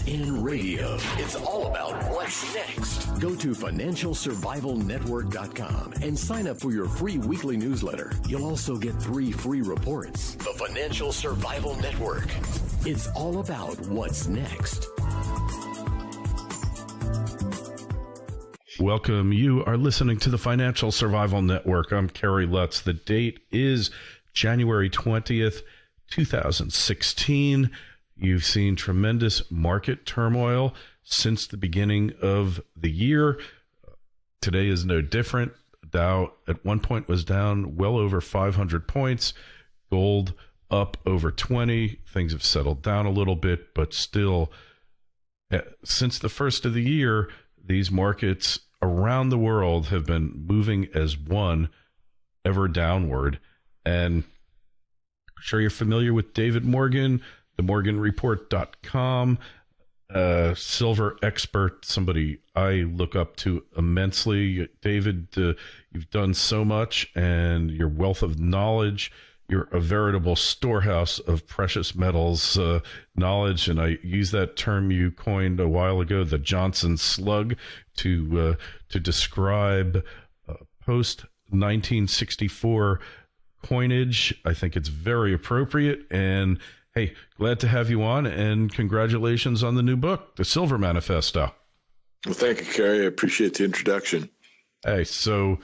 in radio. It's all about what's next. Go to financialsurvivalnetwork.com and sign up for your free weekly newsletter. You'll also get 3 free reports. The Financial Survival Network. It's all about what's next. Welcome. You are listening to the Financial Survival Network. I'm Kerry Lutz. The date is January 20th, 2016. You've seen tremendous market turmoil since the beginning of the year. Today is no different. Dow at one point was down well over 500 points. Gold up over 20. Things have settled down a little bit, but still, since the first of the year, these markets around the world have been moving as one, ever downward. And I'm sure you're familiar with David Morgan, themorganreport.com, silver expert, somebody I look up to immensely. David, you've done so much, and your wealth of knowledge, you're a veritable storehouse of precious metals knowledge, and I use that term you coined a while ago, the Johnson slug, to describe post-1964 coinage. I think it's very appropriate, and hey, glad to have you on, and congratulations on the new book, The Silver Manifesto. Well, thank you, Kerry. I appreciate the introduction. Hey, so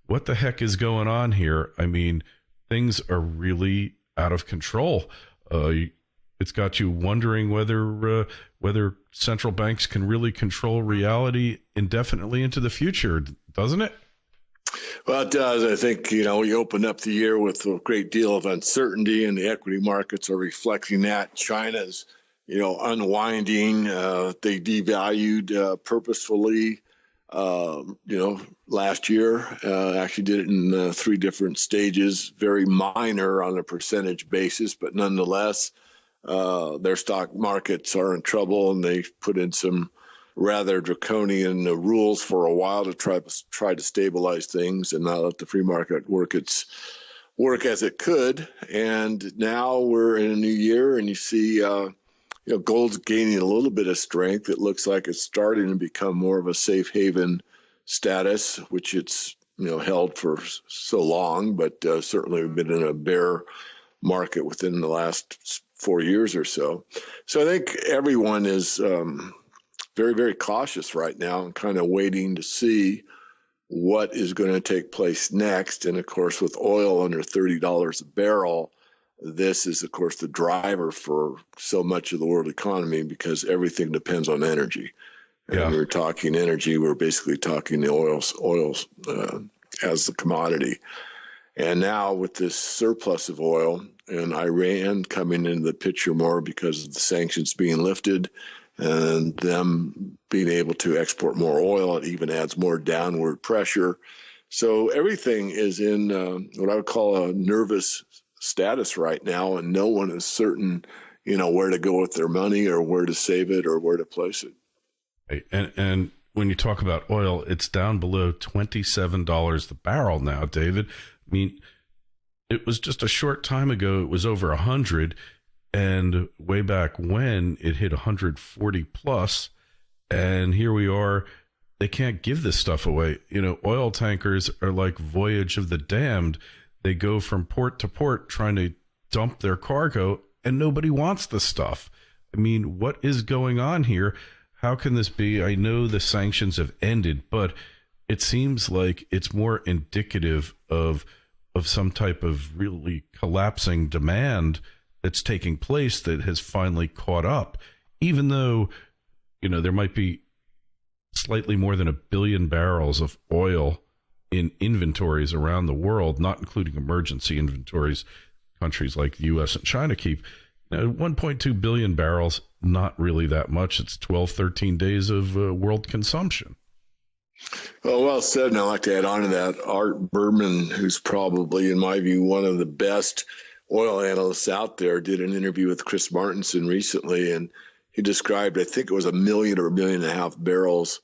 what the heck is going on here? I mean, things are really out of control. It's got you wondering whether central banks can really control reality indefinitely into the future, doesn't it? Well, it does. I think, we opened up the year with a great deal of uncertainty, and the equity markets are reflecting that. China's, unwinding. They devalued purposefully, last year. Actually did it in 3 different stages, very minor on a percentage basis, but nonetheless, their stock markets are in trouble, and they put in some rather draconian rules for a while to try to stabilize things and not let the free market work as it could. And now we're in a new year, and you see, gold's gaining a little bit of strength. It looks like it's starting to become more of a safe haven status, which it's held for so long, but certainly we've been in a bear market within the last 4 years or so. So I think everyone is very, very cautious right now and kind of waiting to see what is going to take place next. And of course, with oil under $30 a barrel, this is, of course, the driver for so much of the world economy, because everything depends on energy. And when we're talking energy, we're basically talking the oils as the commodity. And now with this surplus of oil and Iran coming into the picture more because of the sanctions being lifted and them being able to export more oil, it even adds more downward pressure. So everything is in what I would call a nervous status right now, and no one is certain, where to go with their money or where to save it or where to place it. And when you talk about oil, it's down below $27 the barrel now, David. I mean, it was just a short time ago, it was over 100, and way back when it hit 140 plus, and here we are. They can't give this stuff away. Oil tankers are like Voyage of the Damned. They go from port to port trying to dump their cargo, and nobody wants the stuff. I mean, what is going on here? How can this be? I know the sanctions have ended, but it seems like it's more indicative of some type of really collapsing demand that's taking place that has finally caught up, even though, there might be slightly more than 1 billion barrels of oil in inventories around the world, not including emergency inventories countries like the U.S. and China keep. 1.2 billion barrels, not really that much. It's 12, 13 days of world consumption. Well said, and I'd like to add on to that. Art Berman, who's probably, in my view, one of the best oil analysts out there, did an interview with Chris Martenson recently, and he described, I think it was 1 million or 1.5 million barrels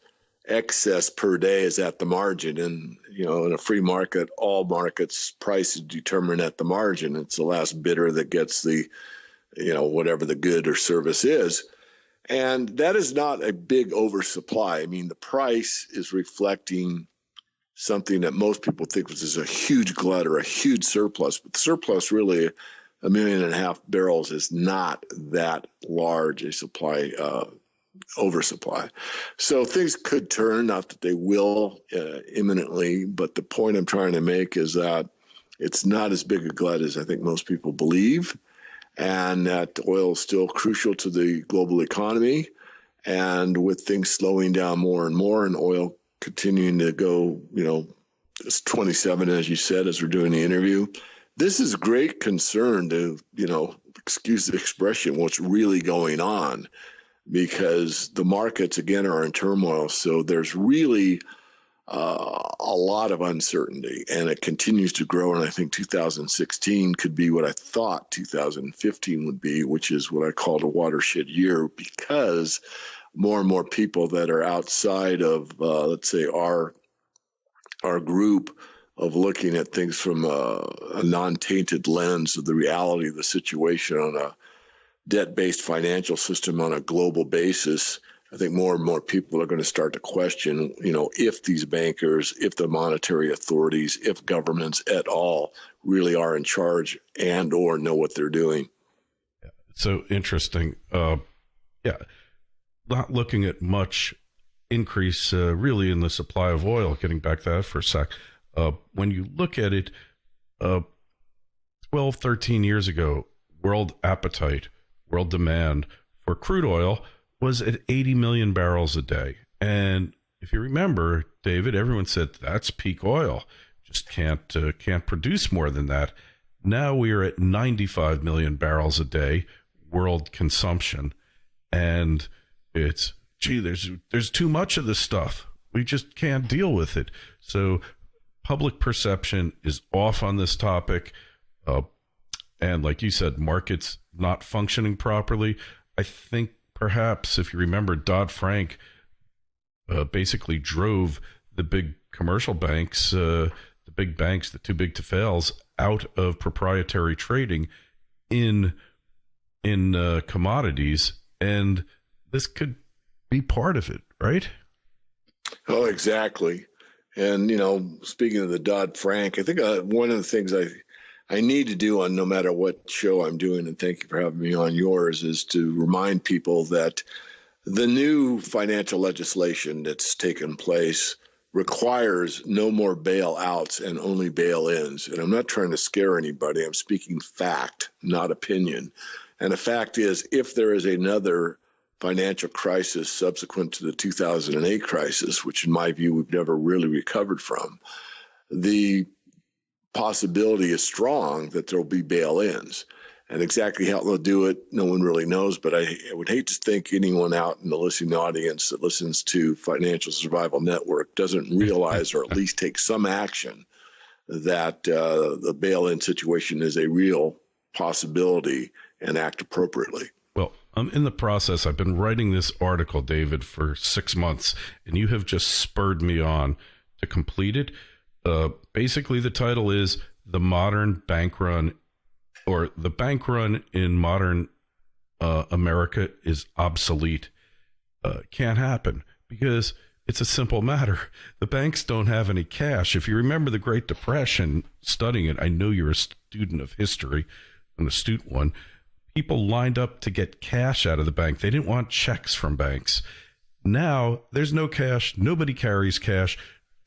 excess per day is at the margin. And, in a free market, all markets price is determined at the margin. It's the last bidder that gets the, whatever the good or service is. And that is not a big oversupply. I mean, the price is reflecting something that most people think is a huge glut or a huge surplus, but the surplus really, 1.5 million barrels, is not that large a supply oversupply. So things could turn, not that they will imminently, but the point I'm trying to make is that it's not as big a glut as I think most people believe, and that oil is still crucial to the global economy. And with things slowing down more and more and oil continuing to go, it's 27, as you said, as we're doing the interview, this is great concern to, excuse the expression, what's really going on, because the markets, again, are in turmoil. So there's really a lot of uncertainty, and it continues to grow. And I think 2016 could be what I thought 2015 would be, which is what I called a watershed year, because more and more people that are outside of, let's say, our group of looking at things from a non-tainted lens of the reality of the situation on a debt-based financial system on a global basis. I think more and more people are going to start to question, if these bankers, if the monetary authorities, if governments at all really are in charge and or know what they're doing. So interesting. Not looking at much increase really in the supply of oil. Getting back to that for a sec. When you look at it, 12, 13 years ago, world appetite, world demand for crude oil was at 80 million barrels a day. And if you remember, David, everyone said that's peak oil. Just can't produce more than that. Now we are at 95 million barrels a day world consumption, and it's there's too much of this stuff. We just can't deal with it. So public perception is off on this topic, and like you said, markets not functioning properly. I think perhaps, if you remember, Dodd-Frank basically drove the big commercial banks, the big banks, the too big to fails, out of proprietary trading in commodities, and this could be part of it, right? Oh, exactly. And, speaking of the Dodd-Frank, I think one of the things I need to do on no matter what show I'm doing, and thank you for having me on yours, is to remind people that the new financial legislation that's taken place requires no more bailouts and only bail-ins. And I'm not trying to scare anybody. I'm speaking fact, not opinion. And the fact is, if there is another financial crisis subsequent to the 2008 crisis, which in my view we've never really recovered from, the possibility is strong that there will be bail-ins. And exactly how they'll do it, no one really knows. But I would hate to think anyone out in the listening audience that listens to Financial Survival Network doesn't realize, or at least take some action, that the bail-in situation is a real possibility, and act appropriately. Well, I'm in the process. I've been writing this article, David, for 6 months, and you have just spurred me on to complete it. Basically, the title is The Modern Bank Run, or The Bank Run in Modern America is Obsolete. Can't happen, because it's a simple matter. The banks don't have any cash. If you remember the Great Depression, studying it, I know you're a student of history, an astute one. People lined up to get cash out of the bank. They didn't want checks from banks. Now there's no cash. Nobody carries cash.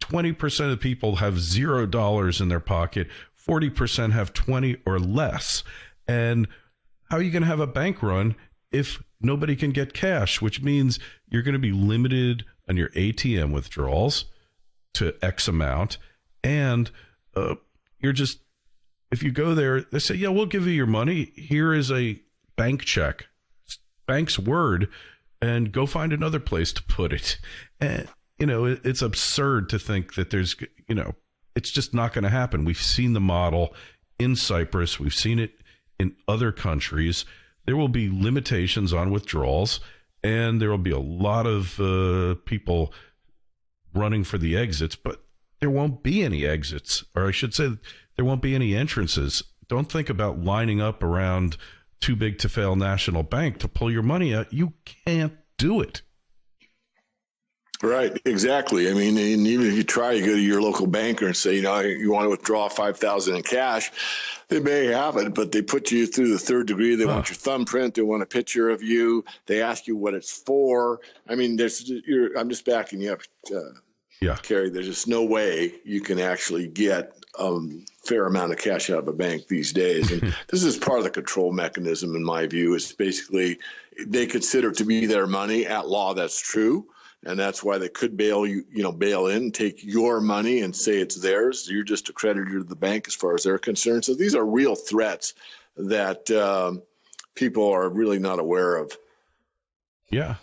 20% of people have $0 in their pocket. 40% have 20 or less. And how are you going to have a bank run if nobody can get cash? Which means you're going to be limited on your ATM withdrawals to X amount. And you're just, if you go there, they say, yeah, we'll give you your money. Here is a bank check, bank's word, and go find another place to put it. And, it's absurd to think that there's, it's just not going to happen. We've seen the model in Cyprus. We've seen it in other countries. There will be limitations on withdrawals, and there will be a lot of people running for the exits, but there won't be any exits, or I should say there won't be any entrances. Don't think about lining up around too big to fail national bank to pull your money out. You can't do it. Right, exactly. I mean, and even if you try, you go to your local banker and say, you want to withdraw $5,000 in cash, they may have it, but they put you through the third degree. They want your thumbprint. They want a picture of you. They ask you what it's for. I mean, I'm just backing you up, Kerry. There's just no way you can actually get fair amount of cash out of a bank these days. And this is part of the control mechanism, in my view. Is basically they consider it to be their money. At law, that's true. And that's why they could bail in, take your money and say it's theirs. You're just a creditor to the bank as far as they're concerned. So these are real threats that people are really not aware of. Yeah.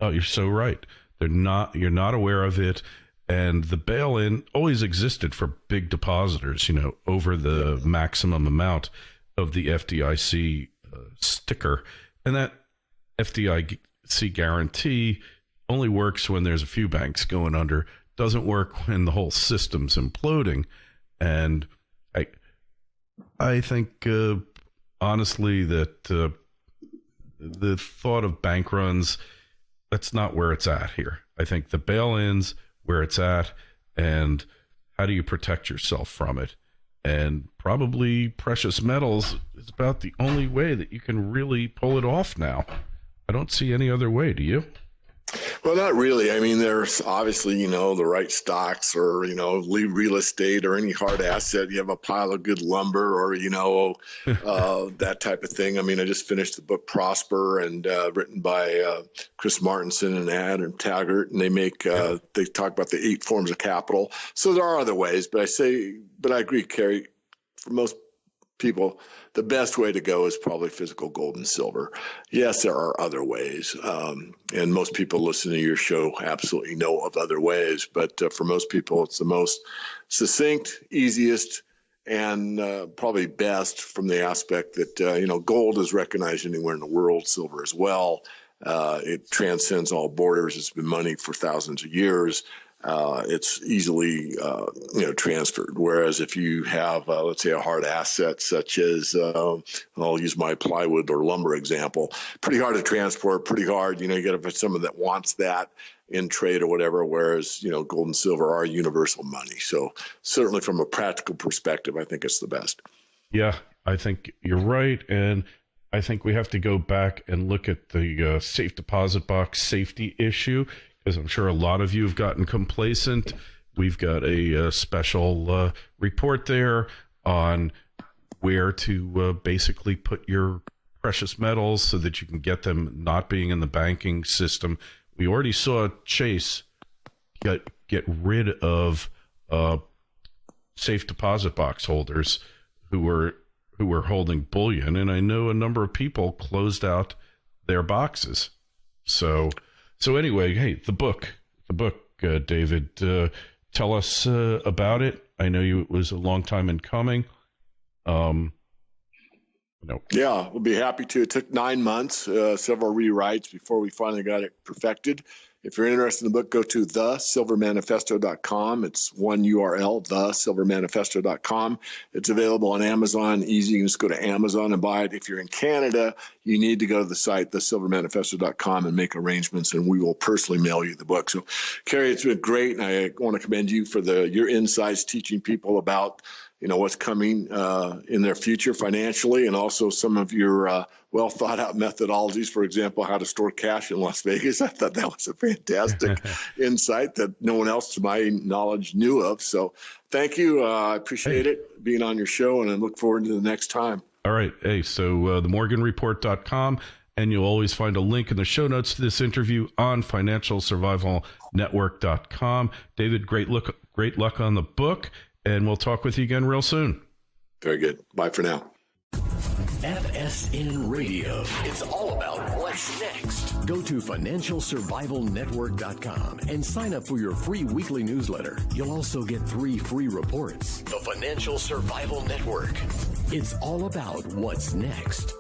Oh, you're so right. You're not aware of it. And the bail-in always existed for big depositors, over the maximum amount of the FDIC sticker. And that FDIC guarantee only works when there's a few banks going under. Doesn't work when the whole system's imploding. And I think, honestly, that the thought of bank runs, that's not where it's at here. I think the bail-ins, where it's at, and how do you protect yourself from it? And probably precious metals is about the only way that you can really pull it off now. I don't see any other way. Do you? Well, not really. I mean, there's obviously, the right stocks or, real estate or any hard asset. You have a pile of good lumber or, that type of thing. I mean, I just finished the book Prosper and written by Chris Martenson and Adam Taggart. And they talk about the 8 forms of capital. So there are other ways. But I agree, Kerry, for most people, the best way to go is probably physical gold and silver. Yes, there are other ways. And most people listening to your show absolutely know of other ways. But for most people, it's the most succinct, easiest, and probably best from the aspect that, gold is recognized anywhere in the world, silver as well. It transcends all borders. It's been money for thousands of years. It's easily, transferred. Whereas if you have, let's say, a hard asset such as, I'll use my plywood or lumber example, pretty hard to transport, pretty hard. You got to put someone that wants that in trade or whatever. Whereas, gold and silver are universal money. So certainly from a practical perspective, I think it's the best. Yeah, I think you're right. And I think we have to go back and look at the safe deposit box safety issue, because I'm sure a lot of you have gotten complacent. We've got a special report there on where to basically put your precious metals so that you can get them not being in the banking system. We already saw Chase get rid of safe deposit box holders who were holding bullion, and I know a number of people closed out their boxes. So anyway, hey, the book, David, tell us about it. I know it was a long time in coming. Yeah, we'll be happy to. It took 9 months, several rewrites before we finally got it perfected. If you're interested in the book, go to thesilvermanifesto.com. It's one URL, thesilvermanifesto.com. It's available on Amazon. Easy. You can just go to Amazon and buy it. If you're in Canada, you need to go to the site, thesilvermanifesto.com, and make arrangements, and we will personally mail you the book. So, Kerry, it's been great, and I want to commend you for your insights teaching people about what's coming in their future financially, and also some of your well thought out methodologies. For example, how to store cash in Las Vegas. I thought that was a fantastic insight that no one else, to my knowledge, knew of. So thank you. I appreciate it being on your show, and I look forward to the next time. All right. Hey, so themorganreport.com, and you'll always find a link in the show notes to this interview on financialsurvivalnetwork.com. David, great luck on the book. And we'll talk with you again real soon. Very good. Bye for now. FSN Radio. It's all about what's next. Go to financialsurvivalnetwork.com and sign up for your free weekly newsletter. You'll also get 3 free reports. The Financial Survival Network. It's all about what's next.